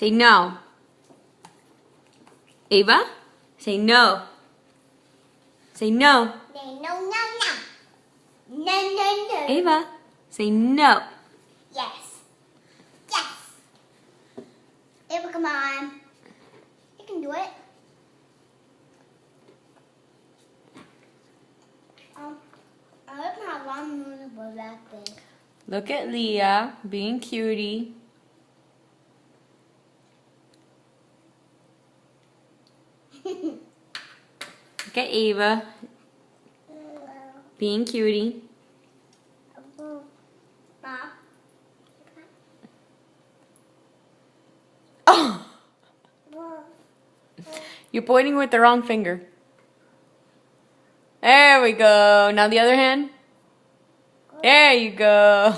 Say no. Ava? Say no. Say no. No, no, no, no. No, no, no. Ava, say no. Yes. Yes. Ava, come on. You can do it. I don't have one movable that big. Look at Leah being cutie. Look at Ava being cutie. Oh! You're pointing with the wrong finger. There we go. Now the other hand. There you go.